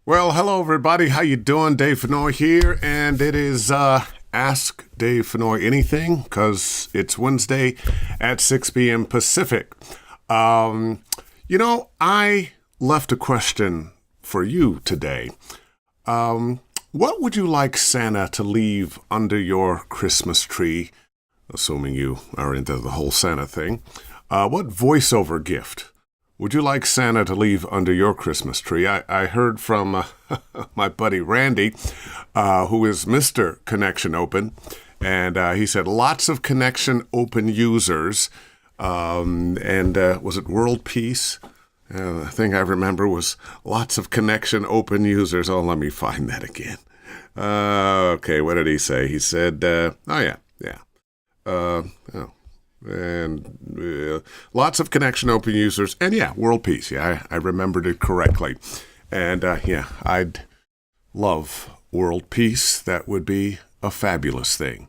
Well, hello everybody. How you doing? Dave Fennoy here, and it is Ask Dave Fennoy Anything because it's Wednesday at 6 p.m. Pacific. I left a question for you today. What would you like Santa to leave under your Christmas tree? Assuming you are into the whole Santa thing. What voiceover gift would you like Santa to leave under your Christmas tree? I heard from my buddy Randy, who is Mr. Connection Open, and he said lots of Connection Open users, and was it World Peace? The thing I remember was lots of Connection Open users. Oh, let me find that again. Okay, what did he say? He said, lots of Connection Open users, and World Peace. I remembered it correctly. And I'd love World Peace. That would be a fabulous thing.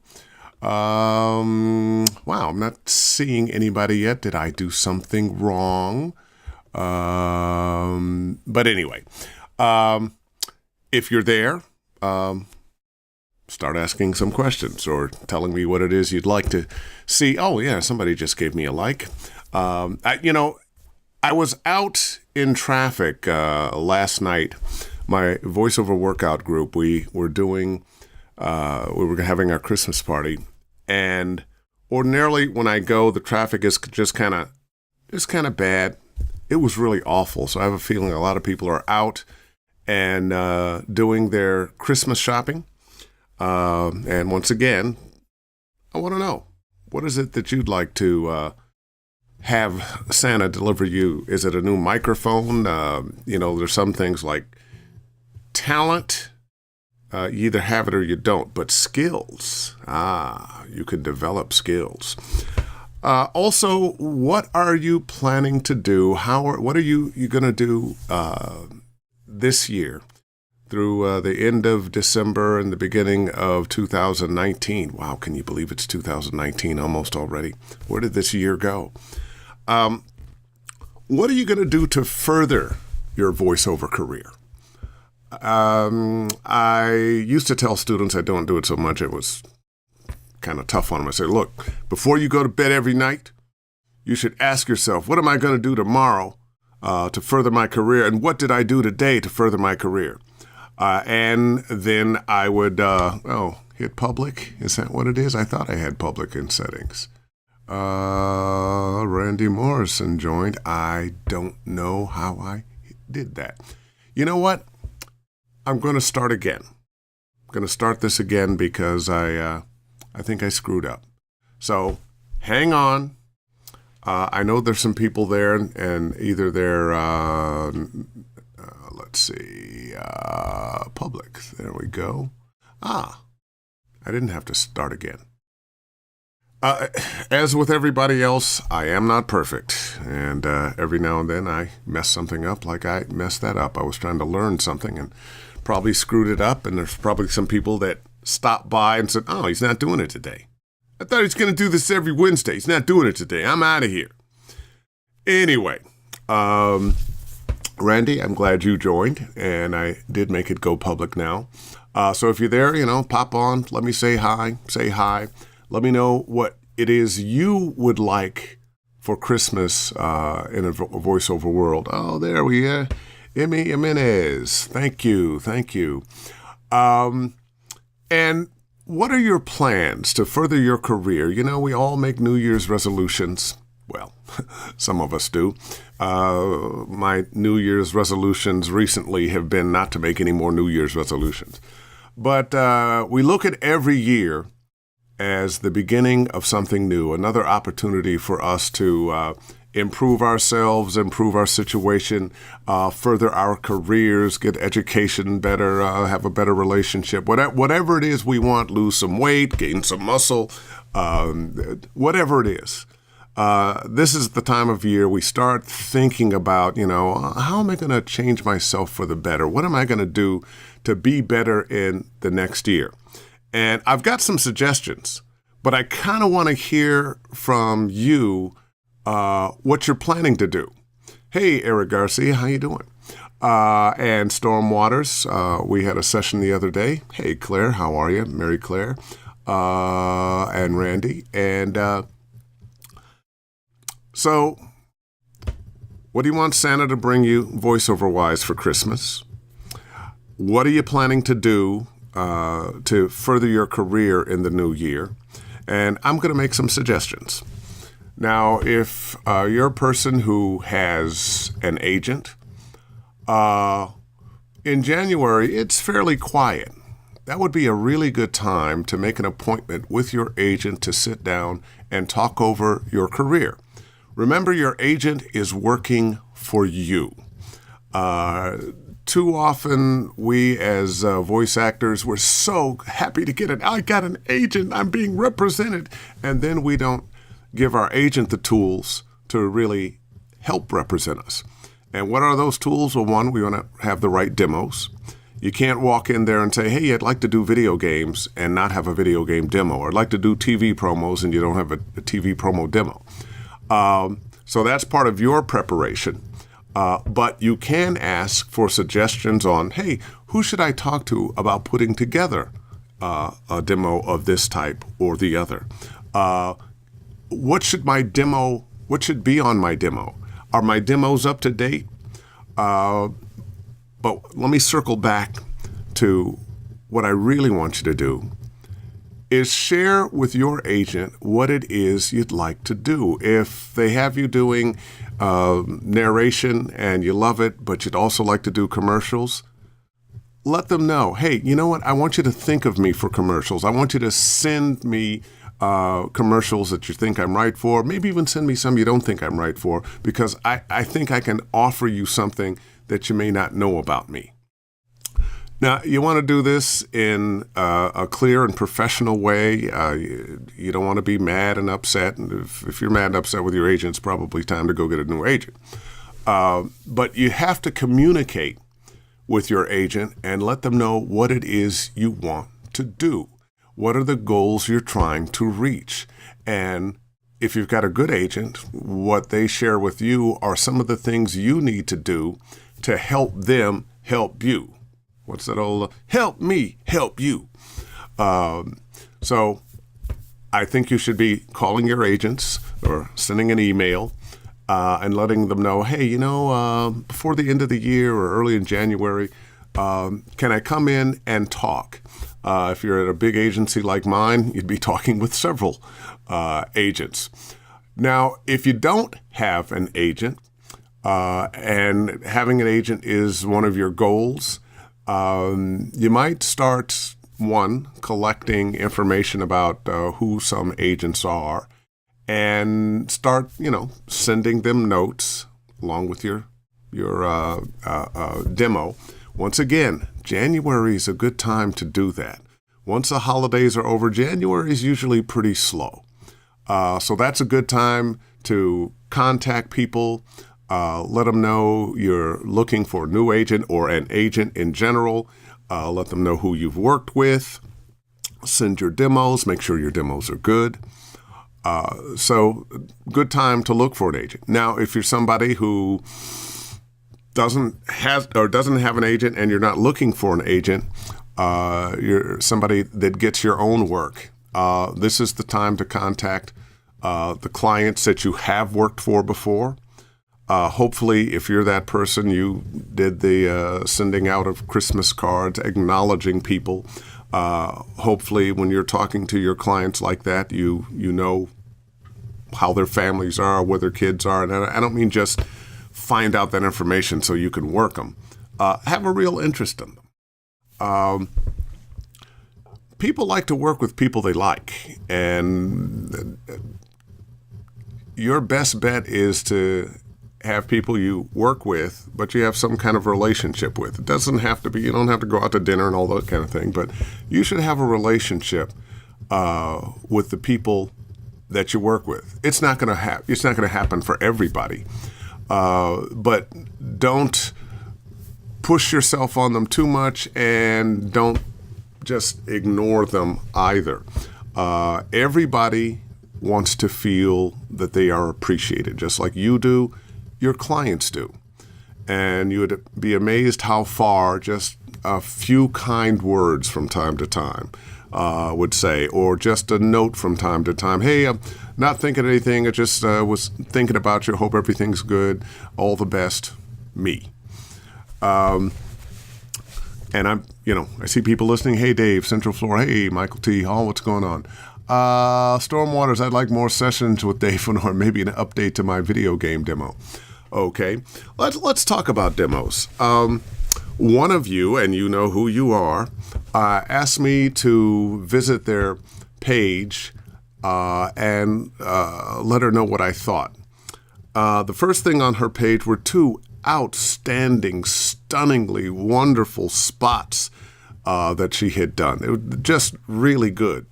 Wow, I'm not seeing anybody yet. Did I do something wrong? But anyway, if you're there, start asking some questions or telling me what it is you'd like to see. Oh, yeah, somebody just gave me a like. I was out in traffic last night. My voiceover workout group, we were having our Christmas party. And ordinarily when I go, the traffic is just kind of bad. It was really awful. So I have a feeling a lot of people are out and doing their Christmas shopping. And once again, I want to know, what is it that you'd like to have Santa deliver you? Is it a new microphone? There's some things like talent. You either have it or you don't, but skills. You can develop skills. Also, what are you planning to do? What are you going to do this year? Through the end of December and the beginning of 2019. Wow, can you believe it's 2019 almost already? Where did this year go? What are you going to do to further your voiceover career? I used to tell students I don't do it so much. It was kind of tough on them. I said, look, before you go to bed every night, you should ask yourself, what am I going to do tomorrow to further my career? And what did I do today to further my career? And then I would, hit public. Is that what it is? I thought I had public in settings. Randy Morrison joined. I don't know how I did that. You know what? I'm going to start again. I'm going to start this again because I think I screwed up. So hang on. I know there's some people there and either they're, let's see, public. There we go. I didn't have to start again. As with everybody else, I am not perfect. And every now and then I mess something up like I messed that up. I was trying to learn something and probably screwed it up. And there's probably some people that stopped by and said, oh, he's not doing it today. I thought he's going to do this every Wednesday. He's not doing it today. I'm out of here. Anyway, Randy, I'm glad you joined, and I did make it go public now. So if you're there, pop on. Let me say hi. Let me know what it is you would like for Christmas in a voiceover world. Oh, there we are. Emmy Jimenez. Thank you. And what are your plans to further your career? We all make New Year's resolutions. Well, some of us do. My New Year's resolutions recently have been not to make any more New Year's resolutions. But we look at every year as the beginning of something new, another opportunity for us to improve ourselves, improve our situation, further our careers, get education better, have a better relationship, whatever it is we want, lose some weight, gain some muscle, whatever it is. This is the time of year we start thinking about, how am I going to change myself for the better? What am I going to do to be better in the next year? And I've got some suggestions, but I kind of want to hear from you what you're planning to do. Hey, Eric Garcia, how you doing? And Storm Waters, we had a session the other day. Hey, Claire, how are you? Mary Claire and Randy. And so what do you want Santa to bring you voiceover-wise for Christmas? What are you planning to do to further your career in the new year? And I'm going to make some suggestions. Now, if you're a person who has an agent, in January, it's fairly quiet. That would be a really good time to make an appointment with your agent to sit down and talk over your career. Remember, your agent is working for you. Too often, we as voice actors, we're so happy to get it. I got an agent, I'm being represented. And then we don't give our agent the tools to really help represent us. And what are those tools? Well, one, we want to have the right demos. You can't walk in there and say, hey, I'd like to do video games and not have a video game demo. Or I'd like to do TV promos and you don't have a TV promo demo. So that's part of your preparation. But you can ask for suggestions on, hey, who should I talk to about putting together a demo of this type or the other? What should be on my demo? Are my demos up to date? But let me circle back to what I really want you to do is share with your agent what it is you'd like to do. If they have you doing narration and you love it, but you'd also like to do commercials, let them know, hey, you know what? I want you to think of me for commercials. I want you to send me commercials that you think I'm right for. Maybe even send me some you don't think I'm right for, because I think I can offer you something that you may not know about me. Now, you want to do this in a clear and professional way. You don't want to be mad and upset. And if you're mad and upset with your agent, it's probably time to go get a new agent. But you have to communicate with your agent and let them know what it is you want to do. What are the goals you're trying to reach? And if you've got a good agent, what they share with you are some of the things you need to do to help them help you. What's that old, help me help you? So I think you should be calling your agents or sending an email and letting them know, hey, before the end of the year or early in January, can I come in and talk? If you're at a big agency like mine, you'd be talking with several agents. Now, if you don't have an agent, and having an agent is one of your goals, you might start, collecting information about who some agents are and start, sending them notes along with your demo. Once again, January is a good time to do that. Once the holidays are over, January is usually pretty slow. So that's a good time to contact people, let them know you're looking for a new agent or an agent in general. Let them know who you've worked with. Send your demos. Make sure your demos are good. So good time to look for an agent. Now, if you're somebody who doesn't have an agent and you're not looking for an agent, you're somebody that gets your own work, this is the time to contact the clients that you have worked for before. Hopefully, if you're that person, you did the sending out of Christmas cards, acknowledging people. Hopefully, when you're talking to your clients like that, you know how their families are, where their kids are. And I don't mean just find out that information so you can work them. Have a real interest in them. People like to work with people they like. And your best bet is to have people you work with, but you have some kind of relationship with. It doesn't have to be, you don't have to go out to dinner and all that kind of thing, but you should have a relationship with the people that you work with. It's not going to happen for everybody, but don't push yourself on them too much, and don't just ignore them either. Everybody wants to feel that they are appreciated, just like you do, your clients do. and you would be amazed how far just a few kind words from time to time would say, or just a note from time to time. Hey, I'm not thinking of anything. I just was thinking about you. Hope everything's good. All the best, me. And I see people listening. Hey, Dave, Central Florida. Hey, Michael T. Hall, what's going on? Stormwaters, I'd like more sessions with Dave Fennoy, maybe an update to my video game demo. Okay, let's talk about demos. One of you, and you know who you are, asked me to visit their page and let her know what I thought. The first thing on her page were two outstanding, stunningly wonderful spots that she had done. It was just really good.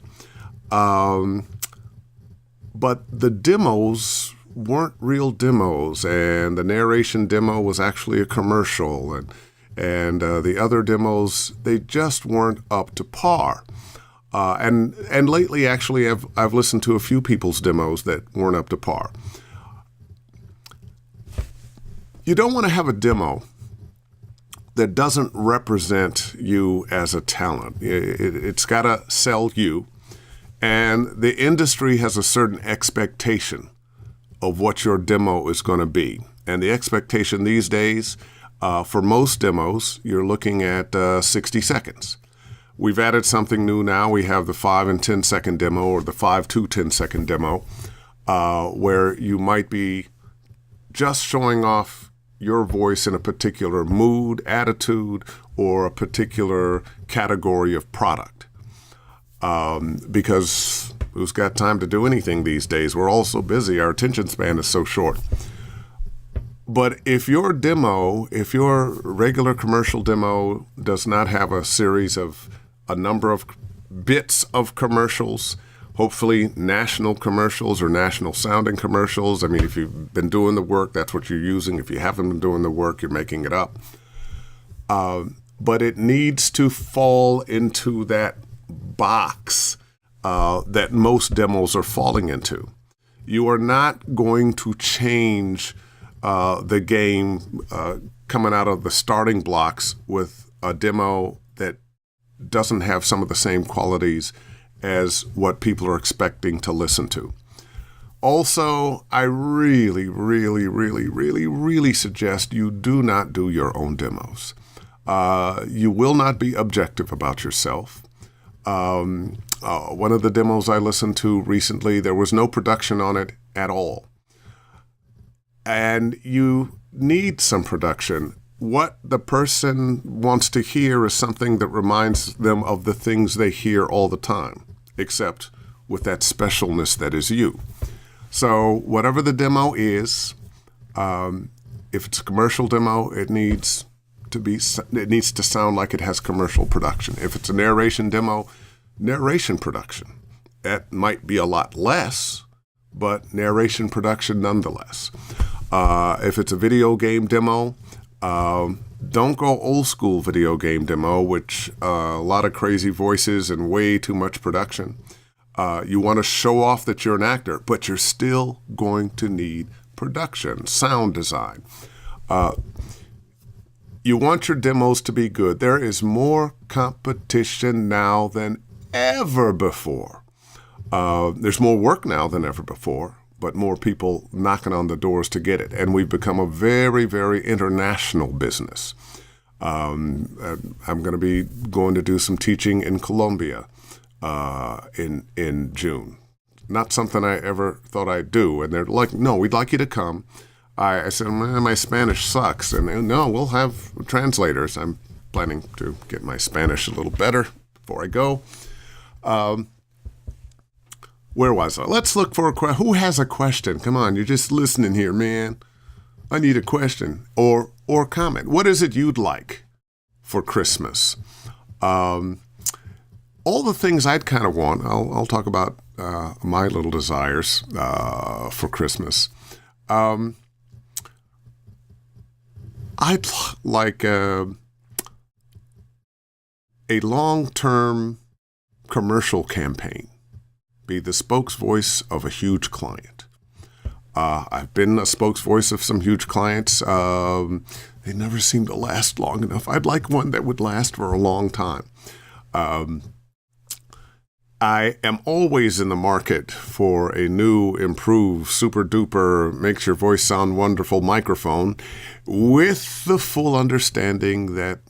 But the demos weren't real demos, and the narration demo was actually a commercial, and the other demos, they just weren't up to par. And lately, actually, I've listened to a few people's demos that weren't up to par. You don't want to have a demo that doesn't represent you as a talent. It's got to sell you. And the industry has a certain expectation of what your demo is going to be. And the expectation these days, for most demos, you're looking at 60 seconds. We've added something new now. We have the 5 and 10 second demo, or the 5 to 10 second demo, where you might be just showing off your voice in a particular mood, attitude, or a particular category of product. Because who's got time to do anything these days? We're all so busy. Our attention span is so short. But if your regular commercial demo does not have a number of bits of commercials, hopefully national commercials or national sounding commercials. I mean, if you've been doing the work, that's what you're using. If you haven't been doing the work, you're making it up. But it needs to fall into that box that most demos are falling into. You are not going to change the game coming out of the starting blocks with a demo that doesn't have some of the same qualities as what people are expecting to listen to. Also, I really, really, really, really, really suggest you do not do your own demos. You will not be objective about yourself. One of the demos I listened to recently, there was no production on it at all. And you need some production. What the person wants to hear is something that reminds them of the things they hear all the time, except with that specialness that is you. So whatever the demo is, if it's a commercial demo, it needs to sound like it has commercial production. If it's a narration demo, narration production. That might be a lot less, but narration production nonetheless. If it's a video game demo, don't go old school video game demo, which a lot of crazy voices and way too much production. You want to show off that you're an actor, but you're still going to need production, sound design. You want your demos to be good. There is more competition now than ever before. There's more work now than ever before, but more people knocking on the doors to get it. And we've become a very, very international business. I'm going to be going to do some teaching in Colombia in June. Not something I ever thought I'd do. And they're like, no, we'd like you to come. I said, my Spanish sucks. And no, we'll have translators. I'm planning to get my Spanish a little better before I go. Where was I? Let's look for a question. Who has a question? Come on, you're just listening here, man. I need a question or comment. What is it you'd like for Christmas? All the things I'd kind of want. I'll talk about my little desires for Christmas. I'd like a long-term commercial campaign. Be the spokesvoice of a huge client. I've been a spokesvoice of some huge clients. They never seem to last long enough. I'd like one that would last for a long time. I am always in the market for a new, improved, super duper, makes your voice sound wonderful microphone with the full understanding that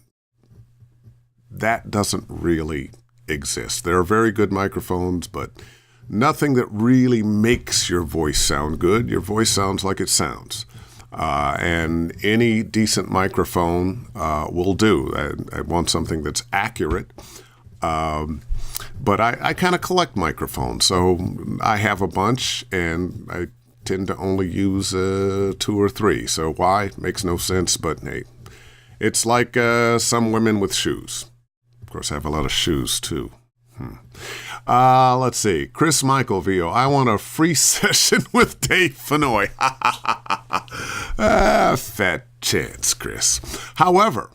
that doesn't really exist. There are very good microphones, but nothing that really makes your voice sound good. Your voice sounds like it sounds. And any decent microphone will do. I want something that's accurate. But I kind of collect microphones, so I have a bunch, and I tend to only use 2 or 3. So why? Makes no sense, but hey, it's like some women with shoes. Of course, I have a lot of shoes, too. Let's see. Chris Michael, VO. I want a free session with Dave Fennoy. Fat chance, Chris. However,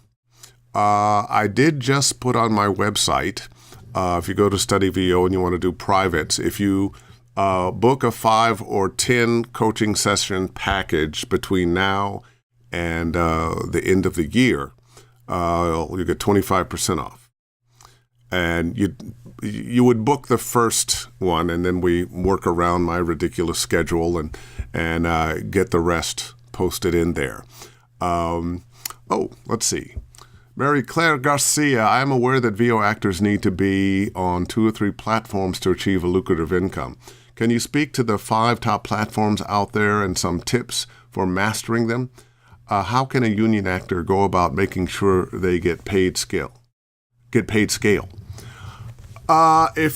I did just put on my website, if you go to Study VO and you want to do privates, if you book a 5 or 10 coaching session package between now and the end of the year, you get 25% off. And you would book the first one, and then we work around my ridiculous schedule and get the rest posted in there. Let's see. Mary Claire Garcia, I am aware that VO actors need to be on 2 or 3 platforms to achieve a lucrative income. Can you speak to the 5 top platforms out there and some tips for mastering them? How can a union actor go about making sure they get paid scale? If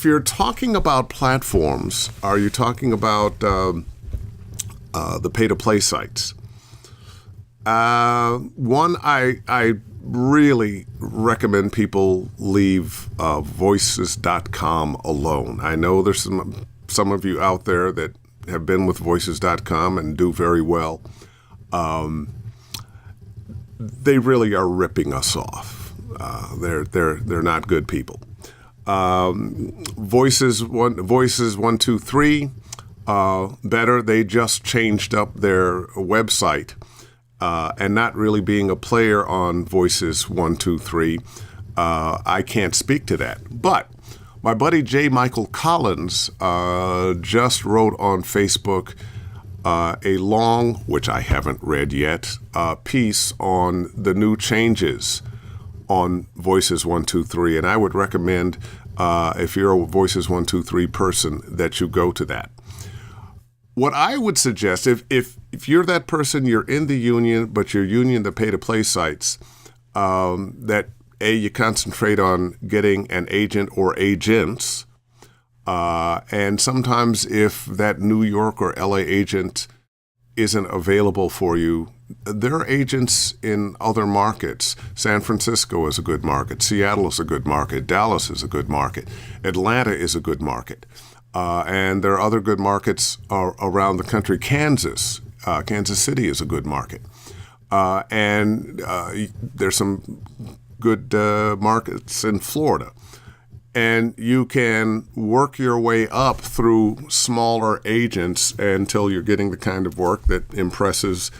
you're talking about platforms, are you talking about the pay-to-play sites? One, I really recommend people leave voices.com alone. I know there's some of you out there that have been with voices.com and do very well. They really are ripping us off. They're not good people. Voices 123, better. They just changed up their website, and not really being a player on Voices 123. I can't speak to that. But my buddy J. Michael Collins just wrote on Facebook a long, which I haven't read yet, piece on the new changes on Voices 123, and I would recommend, if you're a Voices 123 person, that you go to that. What I would suggest, if you're that person, you're in the union, but you're union the pay-to-play sites, that you concentrate on getting an agent or agents, and sometimes if that New York or LA agent isn't available for you, there are agents in other markets. San Francisco is a good market. Seattle is a good market. Dallas is a good market. Atlanta is a good market. And there are other good markets around the country. Kansas City is a good market. And there's some good markets in Florida. And you can work your way up through smaller agents until you're getting the kind of work that impresses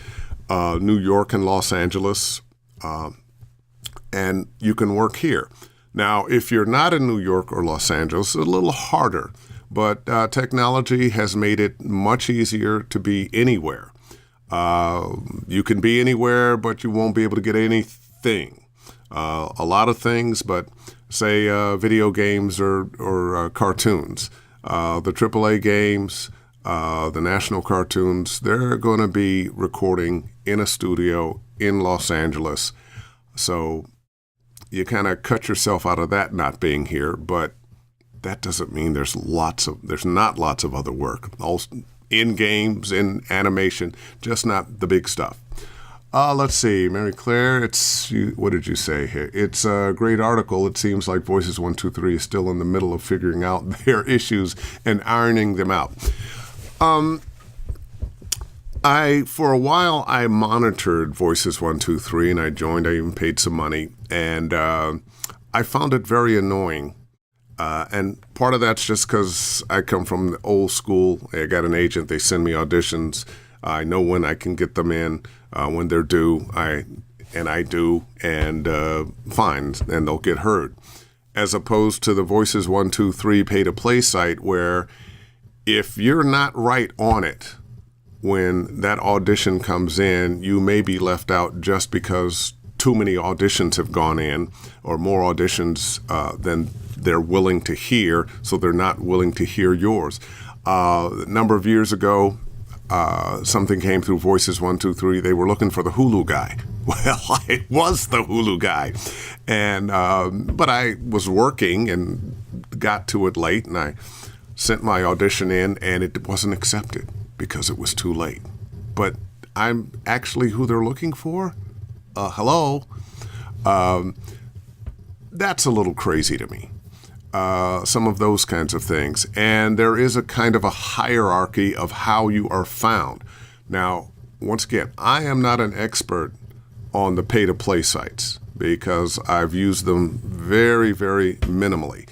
New York and Los Angeles, and you can work here. Now, if you're not in New York or Los Angeles, it's a little harder, but technology has made it much easier to be anywhere. You can be anywhere, but you won't be able to get anything. A lot of things, but say video games or cartoons. The AAA games, the national cartoons, they're going to be recording in a studio in Los Angeles. So you kind of cut yourself out of that not being here, but that doesn't mean there's not lots of other work. Also, in games, in animation, just not the big stuff. Let's see, Mary Claire, what did you say here? It's a great article. It seems like Voices 123 is still in the middle of figuring out their issues and ironing them out. For a while, I monitored Voices 123, and I even paid some money, and I found it very annoying. And part of that's just because I come from the old school. I got an agent, they send me auditions, I know when I can get them in, when they're due. I do, and fine, and they'll get heard. As opposed to the Voices 1, 2, 3 pay-to-play site where if you're not right on it when that audition comes in, you may be left out just because too many auditions have gone in, or more auditions than they're willing to hear, so they're not willing to hear yours. A number of years ago, something came through Voices 1, 2, 3. They were looking for the Hulu guy. Well, I was the Hulu guy, and but I was working and got to it late, and I sent my audition in, and it wasn't accepted because it was too late. But I'm actually who they're looking for? Hello? That's a little crazy to me. Some of those kinds of things. And there is a kind of a hierarchy of how you are found. Now, once again, I am not an expert on the pay-to-play sites because I've used them very, very minimally.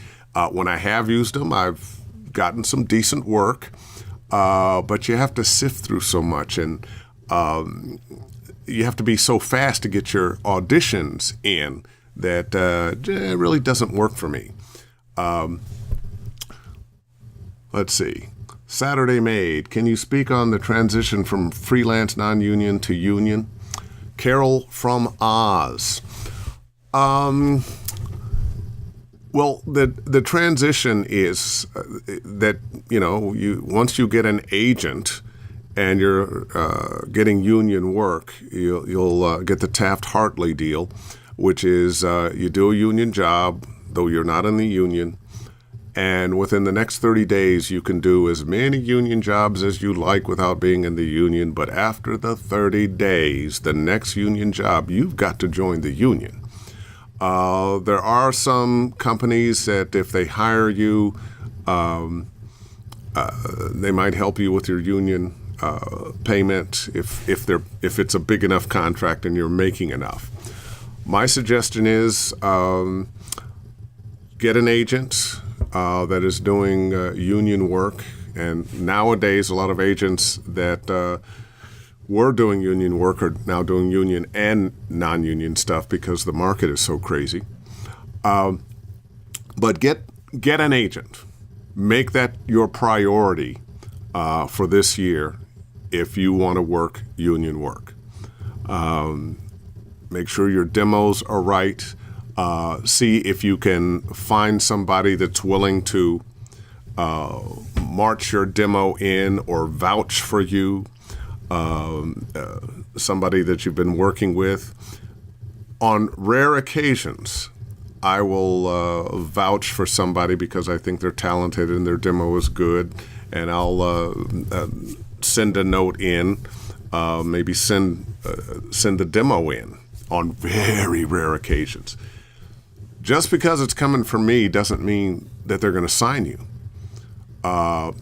When I have used them, I've gotten some decent work, but you have to sift through so much, and you have to be so fast to get your auditions in that it really doesn't work for me. Let's see. Saturday Maid, can you speak on the transition from freelance non-union to union? Carol from Oz. Well, the transition is that, once you get an agent and you're getting union work, you'll get the Taft-Hartley deal, which is you do a union job, though you're not in the union, and within the next 30 days, you can do as many union jobs as you like without being in the union. But after the 30 days, the next union job, you've got to join the union. There are some companies that if they hire you, they might help you with your union payment if it's a big enough contract and you're making enough. My suggestion is get an agent that is doing union work. And nowadays, a lot of agents that were doing union work are now doing union and non-union stuff because the market is so crazy. But get an agent. Make that your priority for this year if you want to work union work. Make sure your demos are right. See if you can find somebody that's willing to march your demo in or vouch for you, somebody that you've been working with. On rare occasions, I will vouch for somebody because I think they're talented and their demo is good, and I'll send a note in, maybe send the demo in on very rare occasions. Just because it's coming from me doesn't mean that they're going to sign you.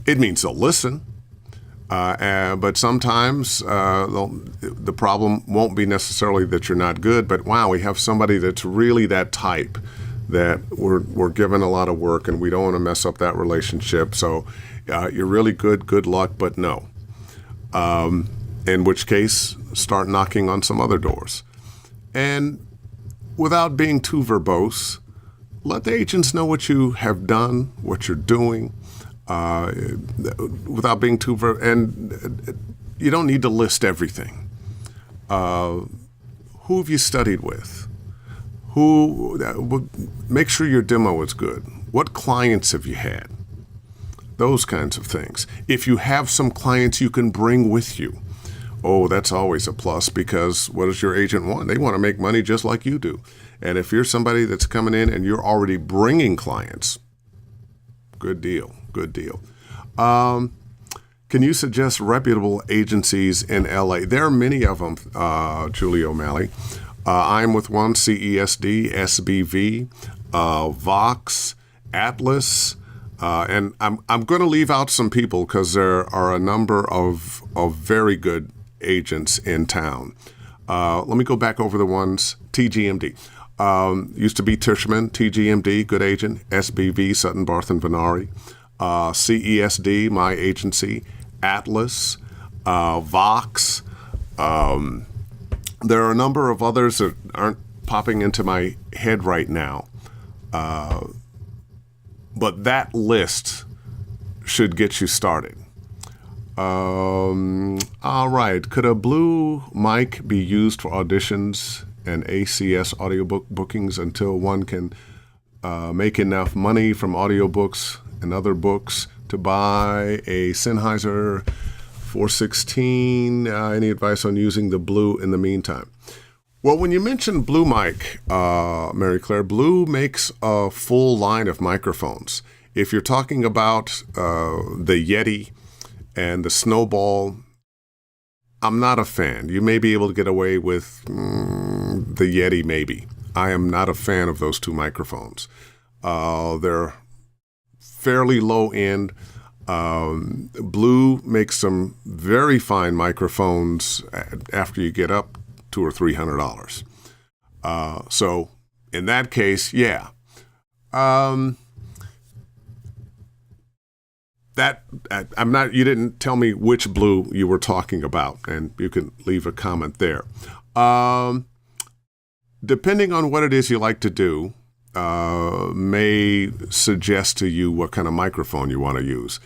It means they'll listen, but sometimes the problem won't be necessarily that you're not good, but wow, we have somebody that's really that type that we're given a lot of work and we don't want to mess up that relationship. So you're really good luck, but no. In which case, start knocking on some other doors. And without being too verbose, let the agents know what you have done, what you're doing, without being too and you don't need to list everything. Who have you studied with? Make sure your demo is good. What clients have you had? Those kinds of things. If you have some clients you can bring with you, oh, that's always a plus, because what does your agent want? They want to make money just like you do. And if you're somebody that's coming in and you're already bringing clients, good deal. Can you suggest reputable agencies in LA? There are many of them, Julie O'Malley. I'm with one, CESD, SBV, Vox, Atlas, and I'm going to leave out some people because there are a number of very good agents in town. Let me go back over the ones. TGMD. Used to be Tishman, TGMD, good agent. SBV, Sutton, Barth, and Venari. CESD, my agency. Atlas. Vox. There are a number of others that aren't popping into my head right now. But that list should get you started. All right. Could a blue mic be used for auditions and ACS audiobook bookings until one can make enough money from audiobooks and other books to buy a Sennheiser 416? Any advice on using the blue in the meantime? Well, when you mention Blue Mic, Mary Claire, Blue makes a full line of microphones. If you're talking about the Yeti and the Snowball, I'm not a fan. You may be able to get away with the Yeti, maybe. I am not a fan of those two microphones. They're fairly low end. Blue makes some very fine microphones after you get up $200 or $300. So in that case, yeah. I'm not. You didn't tell me which blue you were talking about, and you can leave a comment there. Depending on what it is you like to do, may suggest to you what kind of microphone you want to use.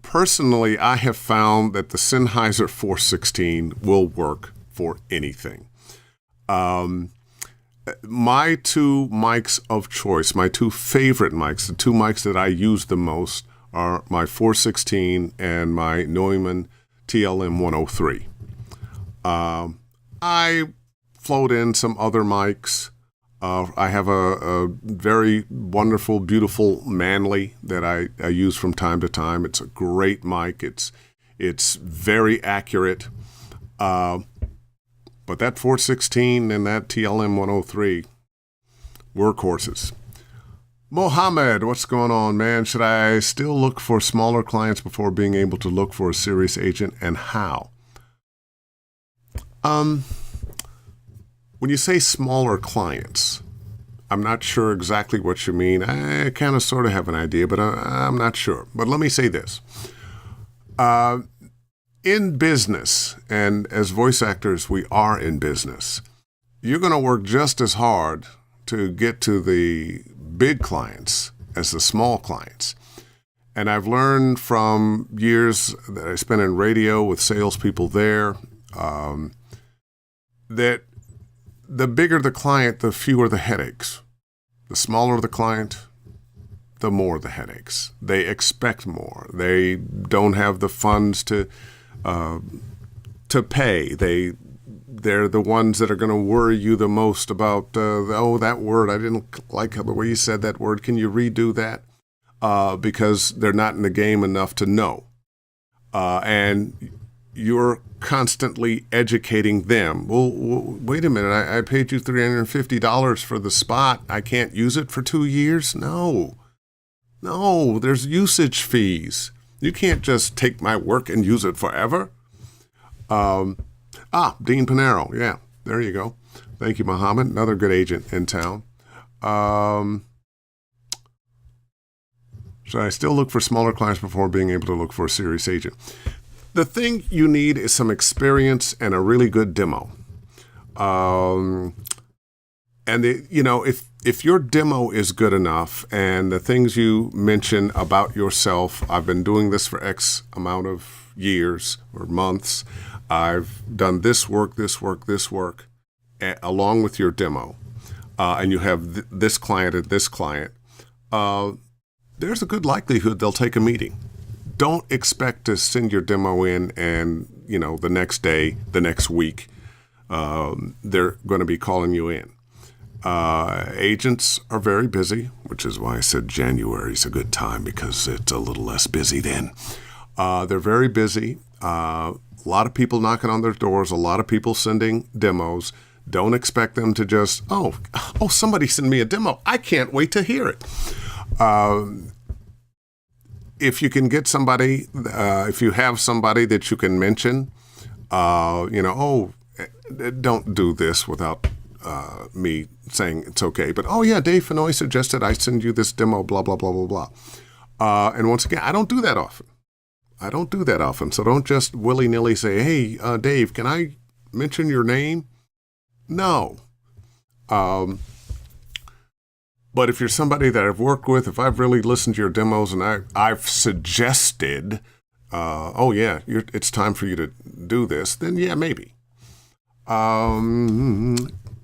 Personally, I have found that the Sennheiser 416 will work for anything. My two mics of choice, my two favorite mics, the two mics that I use the most are my 416 and my Neumann TLM 103. I float in some other mics. I have a very wonderful, beautiful Manley that I use from time to time. It's a great mic. It's very accurate. But that 416 and that TLM 103, workhorses. Mohammed, what's going on, man? Should I still look for smaller clients before being able to look for a serious agent, and how? When you say smaller clients, I'm not sure exactly what you mean. I kind of sort of have an idea, but I'm not sure. But let me say this. In business, and as voice actors, we are in business, you're going to work just as hard to get to the big clients as the small clients. And I've learned from years that I spent in radio with salespeople there, that the bigger the client, the fewer the headaches. The smaller the client, the more the headaches. They expect more. They don't have the funds to pay. They're the ones that are going to worry you the most about, that word, I didn't like the way you said that word. Can you redo that? Because they're not in the game enough to know. And you're constantly educating them. Well, wait a minute. I paid you $350 for the spot. I can't use it for 2 years? No, there's usage fees. You can't just take my work and use it forever. Dean Panero. Yeah, there you go. Thank you, Muhammad. Another good agent in town. Should I still look for smaller clients before being able to look for a serious agent? The thing you need is some experience and a really good demo. If your demo is good enough and the things you mention about yourself, I've been doing this for X amount of years or months. I've done this work, along with your demo, and you have this client and this client, there's a good likelihood they'll take a meeting. Don't expect to send your demo in and, the next day, the next week, they're going to be calling you in. Agents are very busy, which is why I said January is a good time because it's a little less busy then. They're very busy. A lot of people knocking on their doors, a lot of people sending demos. Don't expect them to just, somebody send me a demo. I can't wait to hear it. If you can get somebody, if you have somebody that you can mention, don't do this without me saying it's okay. But, Dave Fennoy suggested I send you this demo, blah, blah, blah, blah, blah. And once again, I don't do that often. I don't do that often. So don't just willy-nilly say, hey, Dave, can I mention your name? No. But if you're somebody that I've worked with, if I've really listened to your demos and I've suggested, oh yeah, it's time for you to do this, then yeah, maybe.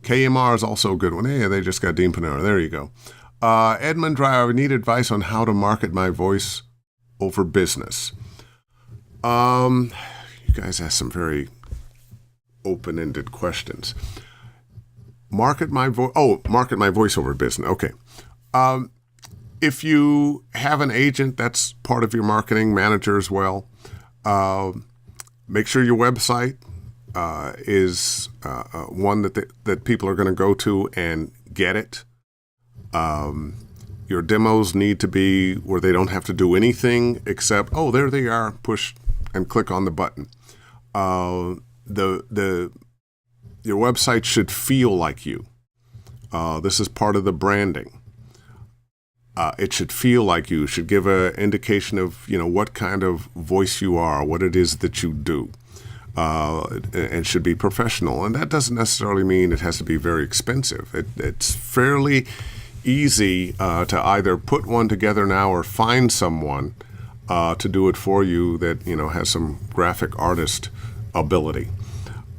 KMR is also a good one. Hey, they just got Dean Panera. There you go. Edmund Driver, I need advice on how to market my voice over business. You guys asked some very open-ended questions. Market my voice over business. Okay. If you have an agent, that's part of your marketing manager as well. Make sure your website is one that people are going to go to and get it. Your demos need to be where they don't have to do anything except, oh, there they are, push and click on the button. Your website should feel like you. This is part of the branding. It should feel like you. It should give an indication of, what kind of voice you are, what it is that you do. And should be professional. And that doesn't necessarily mean it has to be very expensive. It's fairly easy to either put one together now or find someone to do it for you that, has some graphic artist ability.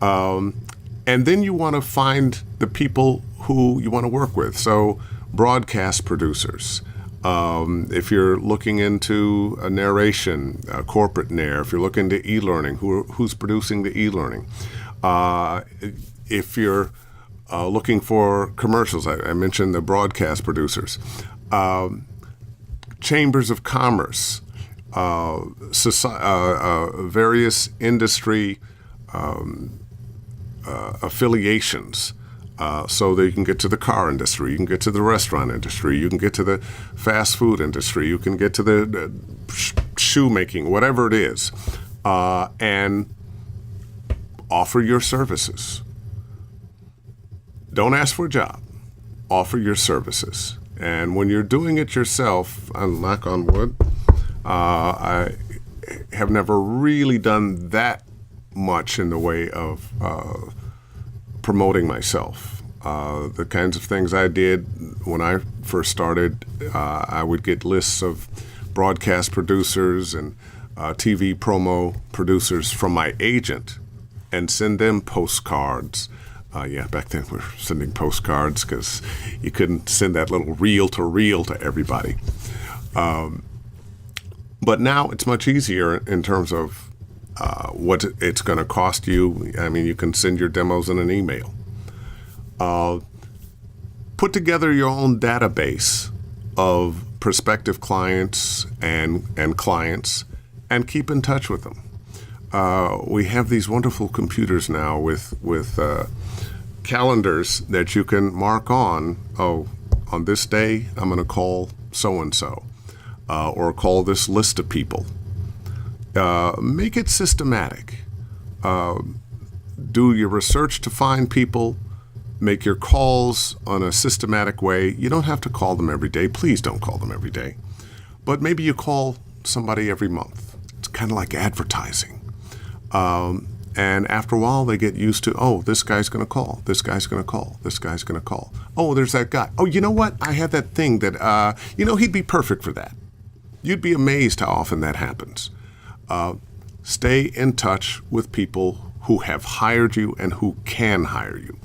And then you want to find the people who you want to work with. So broadcast producers. If you're looking into a narration, a corporate narr, if you're looking into e-learning, who's producing the e-learning? If you're looking for commercials, I mentioned the broadcast producers. Chambers of commerce, various industry affiliations, so that you can get to the car industry, you can get to the restaurant industry, you can get to the fast food industry, you can get to the shoemaking, whatever it is, and offer your services. Don't ask for a job. Offer your services. And when you're doing it yourself, knock on wood, I have never really done that much in the way of promoting myself. The kinds of things I did when I first started, I would get lists of broadcast producers and TV promo producers from my agent and send them postcards. Back then we were sending postcards because you couldn't send that little reel-to-reel to everybody. But now it's much easier in terms of what it's going to cost you. I mean, you can send your demos in an email. Put together your own database of prospective clients and clients and keep in touch with them. We have these wonderful computers now with calendars that you can mark on this day I'm going to call so-and-so or call this list of people. Make it systematic. Do your research to find people. Make your calls on a systematic way. You don't have to call them every day. Please don't call them every day. But maybe you call somebody every month. It's kind of like advertising. And after a while, they get used to, oh, this guy's going to call. This guy's going to call. This guy's going to call. Oh, there's that guy. Oh, you know what? I had that thing that, he'd be perfect for that. You'd be amazed how often that happens. Stay in touch with people who have hired you and who can hire you,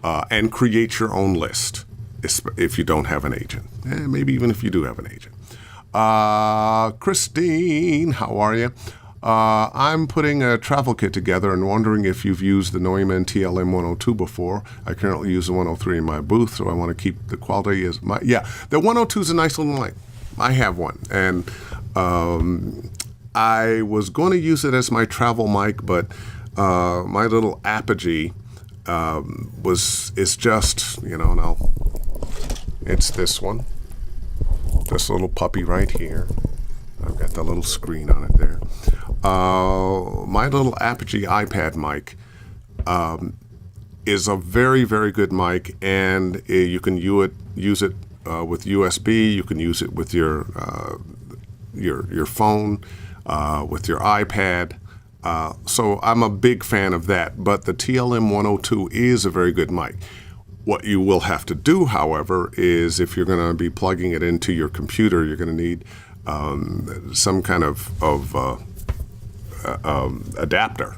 and create your own list if you don't have an agent. Maybe even if you do have an agent. Christine, how are you? I'm putting a travel kit together and wondering if you've used the Neumann TLM 102 before. I currently use the 103 in my booth, so I want to keep the quality as my... Yeah, the 102 is a nice little mic. I have one, and I was going to use it as my travel mic, but my little Apogee it's just, now it's this one, this little puppy right here. I've got the little screen on it there. My little Apogee iPad mic is a very, very good mic, and you can use it with USB. You can use it with your phone. with your iPad. So I'm a big fan of that, but the TLM 102 is a very good mic. What you will have to do, however, is if you're going to be plugging it into your computer, you're going to need some kind of adapter.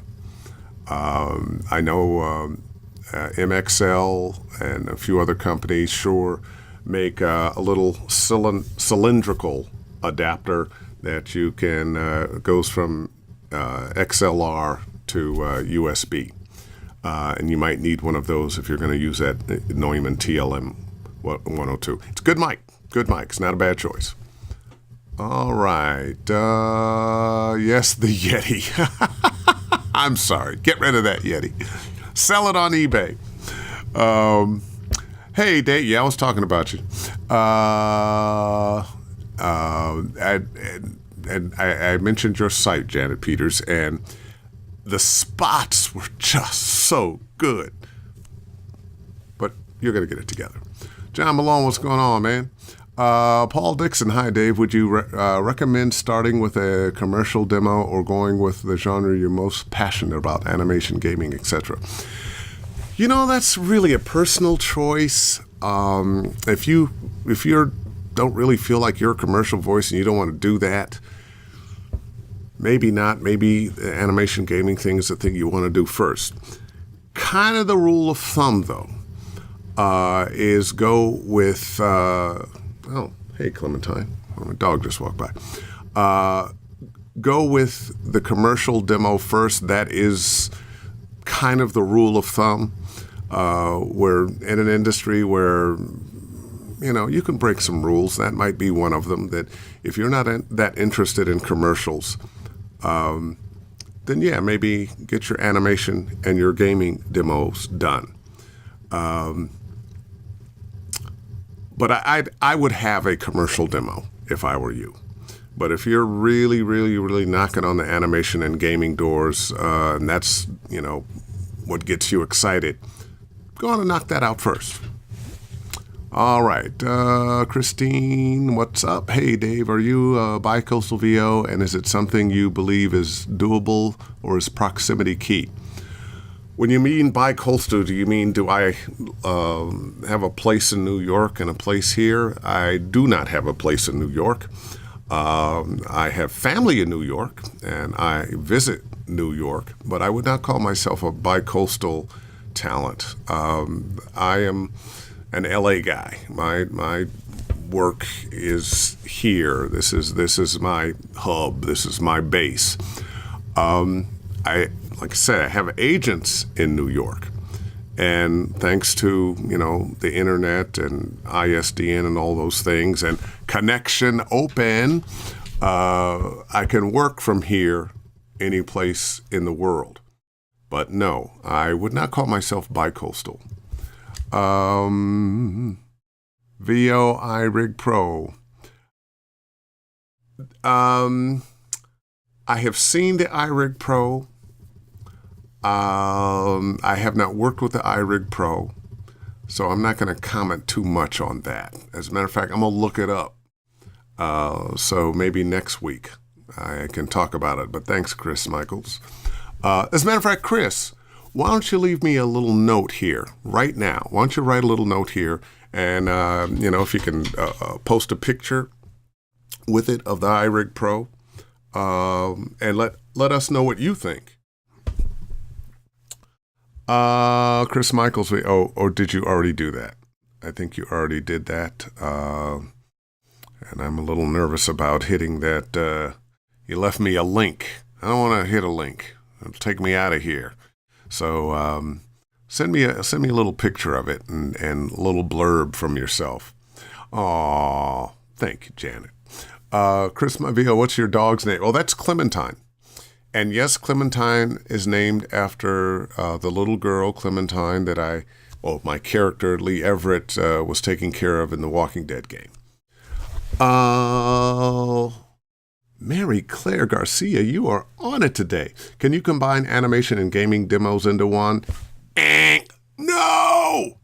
I know MXL and a few other companies sure make a little cylindrical adapter that you can goes from XLR to USB. And you might need one of those if you're going to use that Neumann TLM 102. It's a good mic. Good mic. It's not a bad choice. All right. Yes, the Yeti. I'm sorry. Get rid of that Yeti. Sell it on eBay. Hey, Dave. Yeah, I was talking about you. And I mentioned your site, Janet Peters, and the spots were just so good. But you're going to get it together. John Malone, what's going on, man? Paul Dixon, hi, Dave. Would you recommend starting with a commercial demo or going with the genre you're most passionate about, animation, gaming, etc.? You know, that's really a personal choice. If you don't really feel like you're a commercial voice and you don't want to do that, maybe not. Maybe the animation gaming thing is the thing you want to do first. Kind of the rule of thumb, though, is go with, oh, hey, Clementine. Oh, my dog just walked by. Go with the commercial demo first. That is kind of the rule of thumb. We're in an industry where, you know, you can break some rules. That might be one of them, that if you're not that interested in commercials, then yeah, maybe get your animation and your gaming demos done. But I would have a commercial demo if I were you. But if you're really, really, really knocking on the animation and gaming doors, and that's, you know, what gets you excited, go on and knock that out first. All right, Christine, what's up? Hey, Dave, are you a bi-coastal VO, and is it something you believe is doable, or is proximity key? When you mean bi-coastal, do you mean do I have a place in New York and a place here? I do not have a place in New York. I have family in New York, and I visit New York, but I would not call myself a bi-coastal talent. I am an LA guy. My work is here. This is my hub. This is my base. Like I said, I have agents in New York, and thanks to, you know, the internet and ISDN and all those things and connection open, I can work from here any place in the world. But no, I would not call myself bi-coastal. VO iRig Pro. I have seen the iRig Pro. I have not worked with the iRig Pro, so I'm not going to comment too much on that. As a matter of fact, I'm going to look it up. So maybe next week I can talk about it. But thanks, Chris Michaels. As a matter of fact, Chris, why don't you leave me a little note here right now? Why don't you write a little note here, and you know, if you can post a picture with it of the iRig Pro, and let us know what you think. Chris Michaels, or did you already do that? I think you already did that, and I'm a little nervous about hitting that. You left me a link. I don't want to hit a link. It'll take me out of here. So send me a little picture of it and a little blurb from yourself. Aw, thank you, Janet. Chris Mavio, what's your dog's name? Oh, that's Clementine. And yes, Clementine is named after the little girl, Clementine, that my character, Lee Everett, was taking care of in the Walking Dead game. Mary Claire Garcia, you are on it today. Can you combine animation and gaming demos into one? No!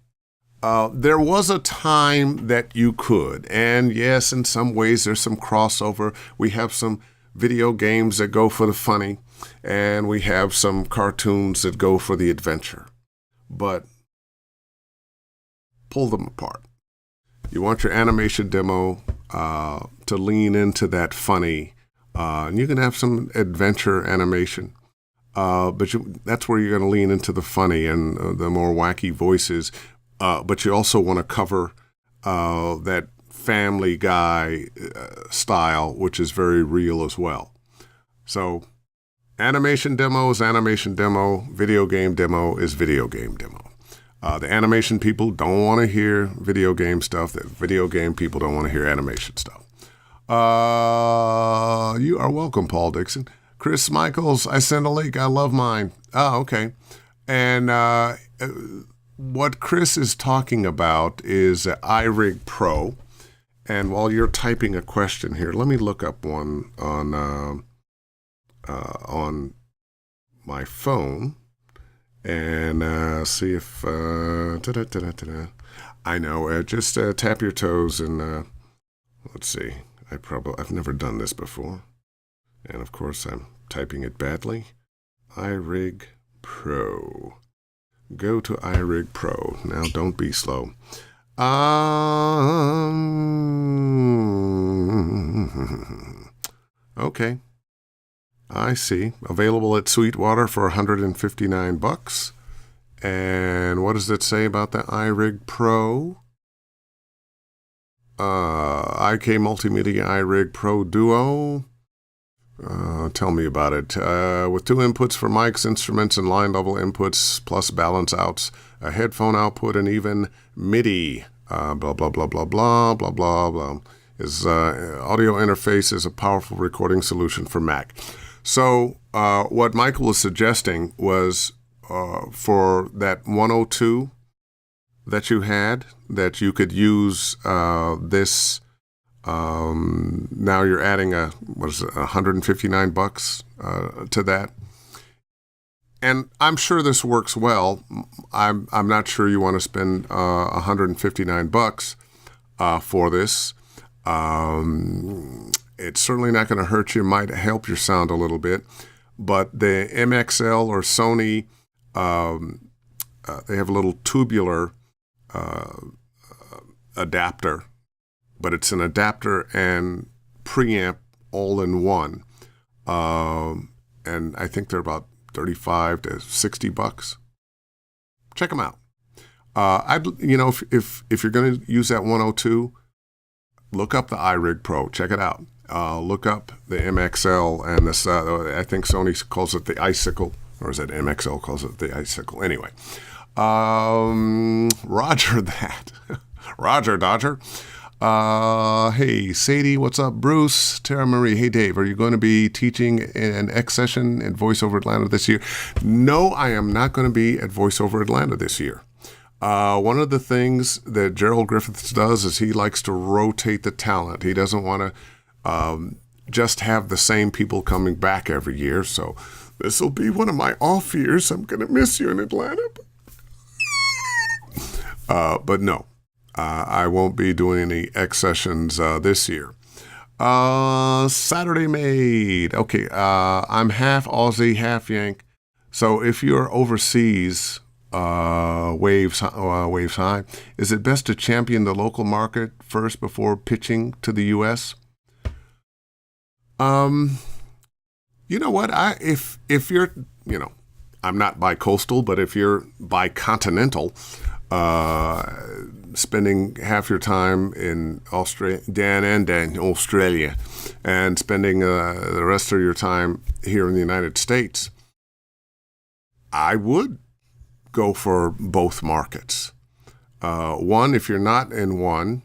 There was a time that you could. And yes, in some ways there's some crossover. We have some video games that go for the funny, and we have some cartoons that go for the adventure. But pull them apart. You want your animation demo to lean into that funny, and you can have some adventure animation. But that's where you're going to lean into the funny and the more wacky voices. But you also want to cover that Family Guy style, which is very real as well. So animation demo is animation demo. Video game demo is video game demo. The animation people don't want to hear video game stuff. The video game people don't want to hear animation stuff. You are welcome, Paul Dixon. Chris Michaels, I sent a link. I love mine. Oh, okay. And what Chris is talking about is iRig Pro. And while you're typing a question here, let me look up one on my phone and see if I know. Just tap your toes and let's see. I've never done this before, and of course I'm typing it badly. iRig Pro. Go to iRig Pro. Now don't be slow. Okay. I see. Available at Sweetwater for $159. And what does it say about the iRig Pro? IK Multimedia iRig Pro Duo. Tell me about it. With 2 inputs for mics, instruments, and line level inputs, plus balance outs, a headphone output, and even MIDI. Blah, blah, blah, blah, blah, blah, blah, blah. His audio interface is a powerful recording solution for Mac. So what Michael was suggesting was for that 102 that you had, that you could use this. Now you're adding $159 to that. And I'm sure this works well. I'm not sure you want to spend $159 for this. It's certainly not going to hurt you. It might help your sound a little bit. But the MXL or Sony, they have a little tubular adapter. But it's an adapter and preamp all in one. And I think they're about $35 to $60. Check them out. If you're going to use that 102, look up the iRig Pro. Check it out. Look up the MXL and this. I think Sony calls it the Icicle, or is it MXL calls it the Icicle? Anyway, Roger that. Roger Dodger. Hey, Sadie, what's up? Bruce, Tara Marie. Hey, Dave, are you going to be teaching an X session at VoiceOver Atlanta this year? No, I am not going to be at VoiceOver Atlanta this year. One of the things that Gerald Griffiths does is he likes to rotate the talent. He doesn't want to just have the same people coming back every year. So this will be one of my off years. I'm going to miss you in Atlanta. But no. I won't be doing any X sessions this year. Saturday Made. Okay, I'm half Aussie, half Yank. So if you're overseas, waves high, is it best to champion the local market first before pitching to the U.S.? You know what? If you're, I'm not bi-coastal, but if you're bi-continental, spending half your time in Australia, Australia, and spending the rest of your time here in the United States, I would go for both markets. One, if you're not in one,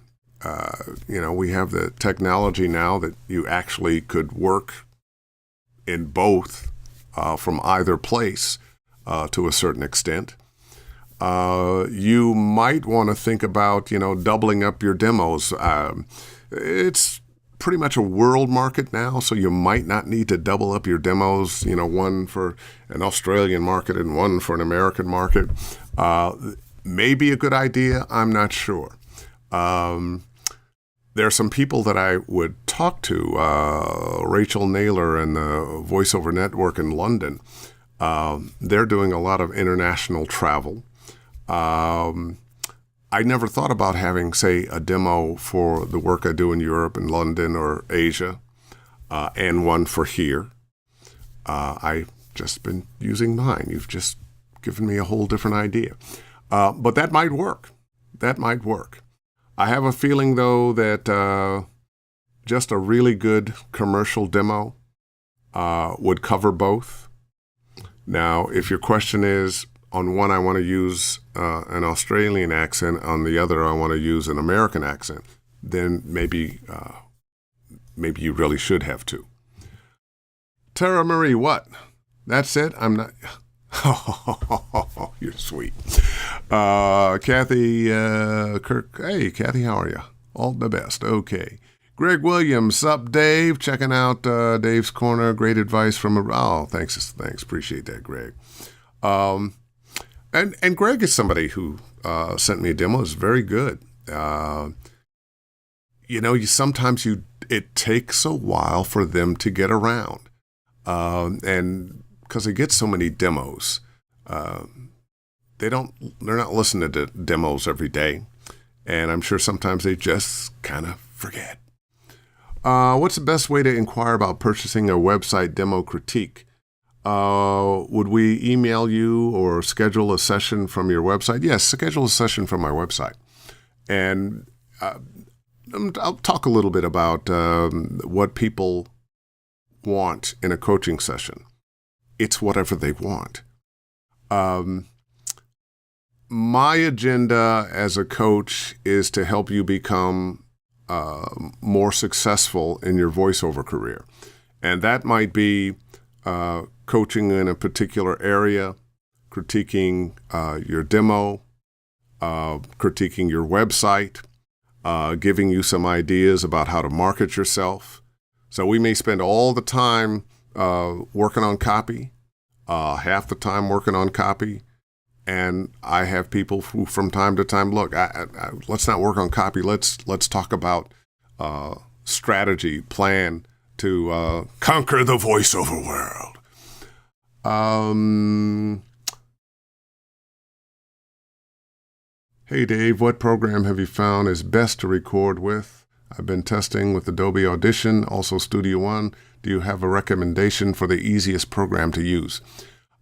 we have the technology now that you actually could work in both from either place to a certain extent. You might want to think about, doubling up your demos. It's pretty much a world market now, so you might not need to double up your demos, one for an Australian market and one for an American market. May be a good idea. I'm not sure. There are some people that I would talked to, Rachel Naylor and the VoiceOver Network in London. They're doing a lot of international travel. I never thought about having, say, a demo for the work I do in Europe and London or Asia, and one for here. I've just been using mine. You've just given me a whole different idea. But that might work. That might work. I have a feeling, though, that just a really good commercial demo would cover both. Now, if your question is, on one I want to use an Australian accent, on the other I want to use an American accent, then maybe you really should have two. Tara Marie, what? That's it? I'm not... Oh, you're sweet. Kathy Kirk. Hey, Kathy, how are you? All the best. Okay. Greg Williams, sup, Dave? Checking out Dave's Corner. Great advice from thanks. Appreciate that, Greg. And Greg is somebody who sent me a demo. It's very good. Sometimes it takes a while for them to get around, and because they get so many demos, they're not listening to demos every day, and I'm sure sometimes they just kind of forget. What's the best way to inquire about purchasing a website demo critique? Would we email you or schedule a session from your website? Yes, schedule a session from my website. And I'll talk a little bit about what people want in a coaching session. It's whatever they want. My agenda as a coach is to help you become more successful in your voiceover career. And that might be coaching in a particular area, critiquing your demo, critiquing your website, giving you some ideas about how to market yourself. So we may spend all the time working on copy, half the time working on copy, and I have people who from time to time, look, let's not work on copy. Let's talk about strategy, plan to conquer the voiceover world. Hey Dave, what program have you found is best to record with? I've been testing with Adobe Audition, also Studio One. Do you have a recommendation for the easiest program to use?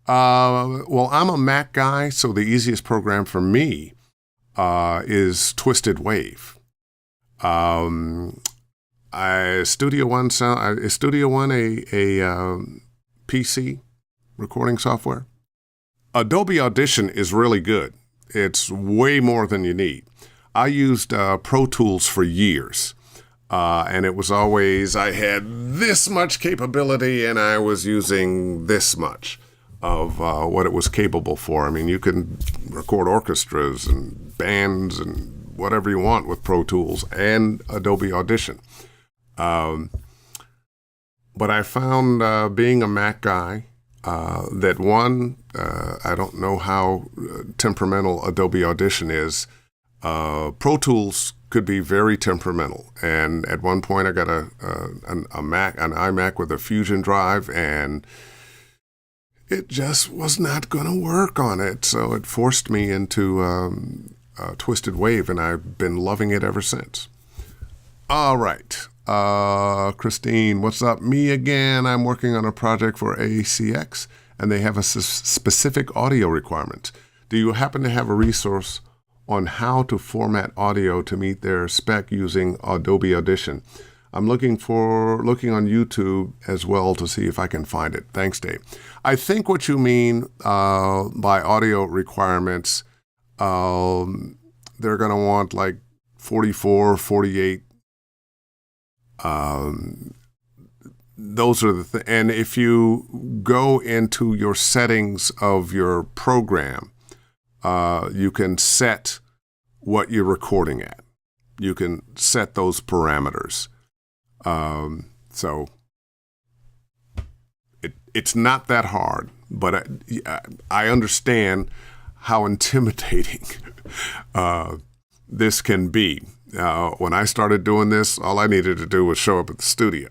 Well, I'm a Mac guy, so the easiest program for me is Twisted Wave. Is Studio One a PC recording software? Adobe Audition is really good. It's way more than you need. I used Pro Tools for years, and it was always, I had this much capability and I was using this much of what it was capable for. I mean, you can record orchestras and bands and whatever you want with Pro Tools and Adobe Audition. But I found being a Mac guy, that one, I don't know how temperamental Adobe Audition is. Pro Tools could be very temperamental. And at one point I got an iMac with a Fusion drive, and it just was not going to work on it. So it forced me into Twisted Wave, and I've been loving it ever since. All right. Christine, what's up? Me again. I'm working on a project for ACX, and they have a specific audio requirement. Do you happen to have a resource on how to format audio to meet their spec using Adobe Audition? I'm looking on YouTube as well to see if I can find it. Thanks, Dave. I think what you mean by audio requirements, they're going to want like 44, 48. Those are the and if you go into your settings of your program, you can set what you're recording at. You can set those parameters. So it's not that hard, but I understand how intimidating this can be. When I started doing this, all I needed to do was show up at the studio.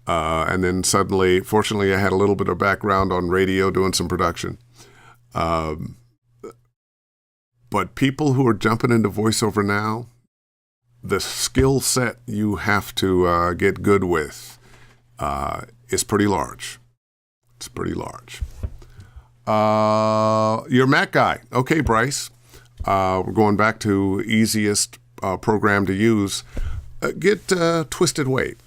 And then suddenly, fortunately, I had a little bit of background on radio doing some production. But people who are jumping into voiceover now, the skill set you have to get good with is pretty large. It's pretty large. You're a Mac guy. Okay, Bryce. We're going back to easiest program to use. Get Twisted Wave.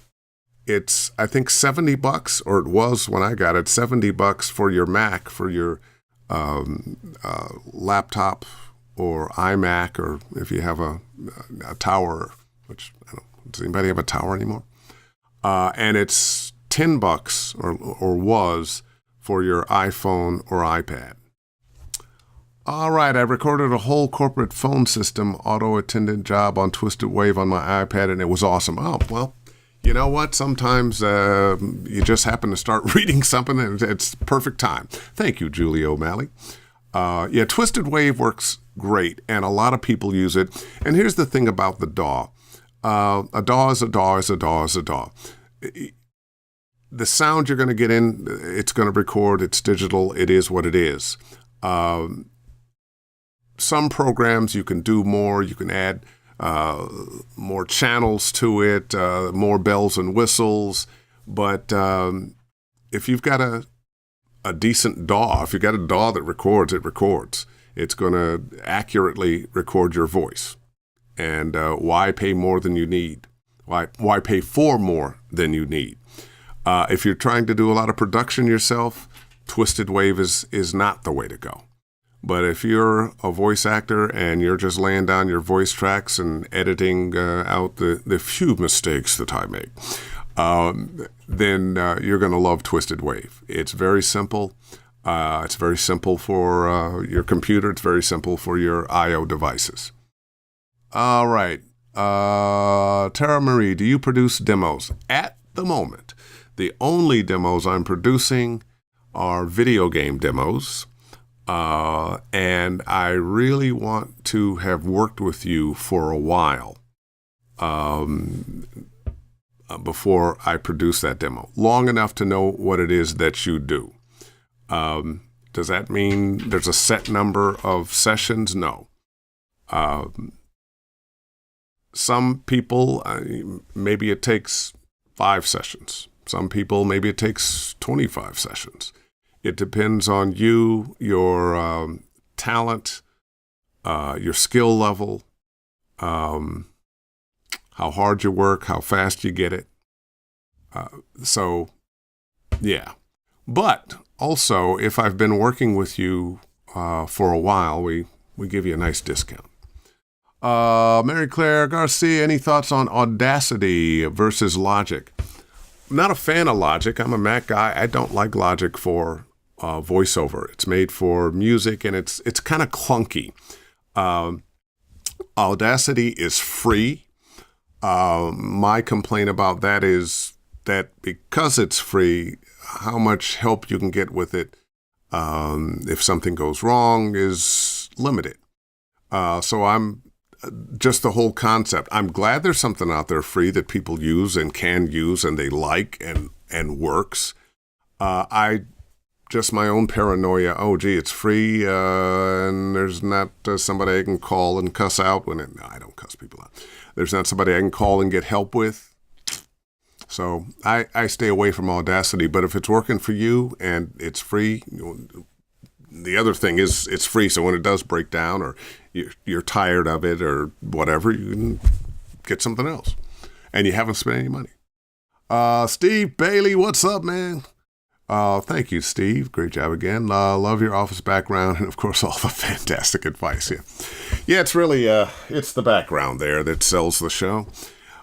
It's, I think, $70, or it was when I got it, $70 for your Mac, for your laptop or iMac, or if you have a tower, which, I don't, does anybody have a tower anymore? And it's $10 or was for your iPhone or iPad. All right, I recorded a whole corporate phone system auto-attendant job on Twisted Wave on my iPad, and it was awesome. Oh, well, you know what? Sometimes you just happen to start reading something, and it's perfect time. Thank you, Julie O'Malley. Yeah, Twisted Wave works great, and a lot of people use it. And here's the thing about the DAW. A DAW is a DAW is a DAW is a DAW. The sound you're going to get in, it's going to record. It's digital. It is what it is. Some programs you can do more. You can add more channels to it, more bells and whistles. But if you've got a decent DAW, if you've got a DAW that records, it records. It's going to accurately record your voice. And why pay more than you need? Why pay for more than you need? If you're trying to do a lot of production yourself, Twisted Wave is not the way to go. But if you're a voice actor and you're just laying down your voice tracks and editing out the few mistakes that I make, then you're going to love Twisted Wave. It's very simple. It's very simple for your computer. It's very simple for your I/O devices. All right. Tara Marie, do you produce demos? At the moment, the only demos I'm producing are video game demos. And I really want to have worked with you for a while before I produce that demo. Long enough to know what it is that you do. Does that mean there's a set number of sessions? No. Some people, maybe it takes 5 sessions. Some people, maybe it takes 25 sessions. It depends on you, your talent, your skill level, how hard you work, how fast you get it. So, yeah. But also, if I've been working with you for a while, we give you a nice discount. Mary Claire Garcia, any thoughts on Audacity versus Logic? I'm not a fan of Logic. I'm a Mac guy. I don't like Logic for voiceover. It's made for music, and it's kind of clunky. Audacity is free. My complaint about that is that because it's free, how much help you can get with it if something goes wrong is limited. So I'm just the whole concept. I'm glad there's something out there free that people use and can use and they like and works. I just my own paranoia. Oh, gee, it's free and there's not somebody I can call and cuss out when it. No, I don't cuss people out. There's not somebody I can call and get help with. So I stay away from Audacity. But if it's working for you and it's free, the other thing is it's free. So when it does break down or you're tired of it or whatever, you can get something else. And you haven't spent any money. Steve Bailey, what's up, man? Thank you, Steve. Great job again. Love your office background and, of course, all the fantastic advice. Yeah, it's really it's the background there that sells the show.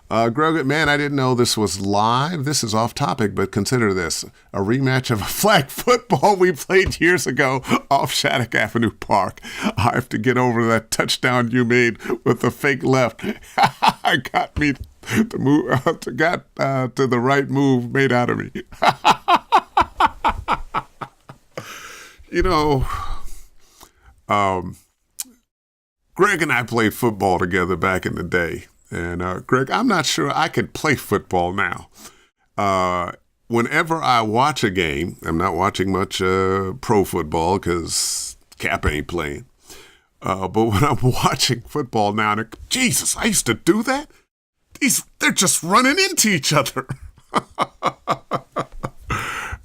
Grogan, man, I didn't know this was live. This is off topic, but consider this. A rematch of a flag football we played years ago off Shattuck Avenue Park. I have to get over that touchdown you made with the fake left. I got me to move, to the right move made out of me. You know, Greg and I played football together back in the day. And Greg, I'm not sure I could play football now. Whenever I watch a game, I'm not watching much pro football because Cap ain't playing. But when I'm watching football now, Jesus, I used to do that. They're just running into each other.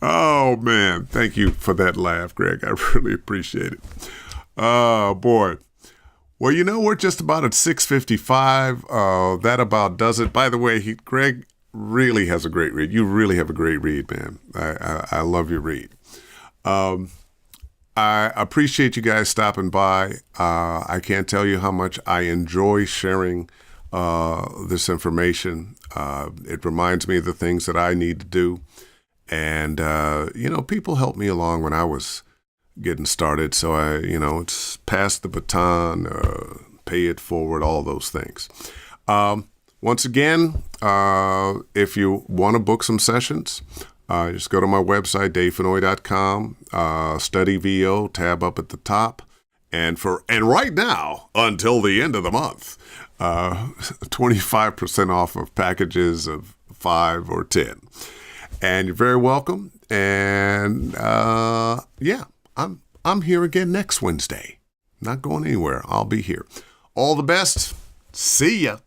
Oh, man. Thank you for that laugh, Greg. I really appreciate it. Oh, boy. Well, we're just about at 6:55. That about does it. By the way, Greg really has a great read. You really have a great read, man. I love your read. I appreciate you guys stopping by. I can't tell you how much I enjoy sharing this information. It reminds me of the things that I need to do. And, people helped me along when I was getting started. So it's pass the baton, pay it forward, all those things. Once again, if you want to book some sessions, just go to my website, davefennoy.com, study VO, tab up at the top. And right now, until the end of the month, 25% off of packages of 5 or 10. And you're very welcome. And I'm here again next Wednesday. Not going anywhere. I'll be here. All the best. See ya.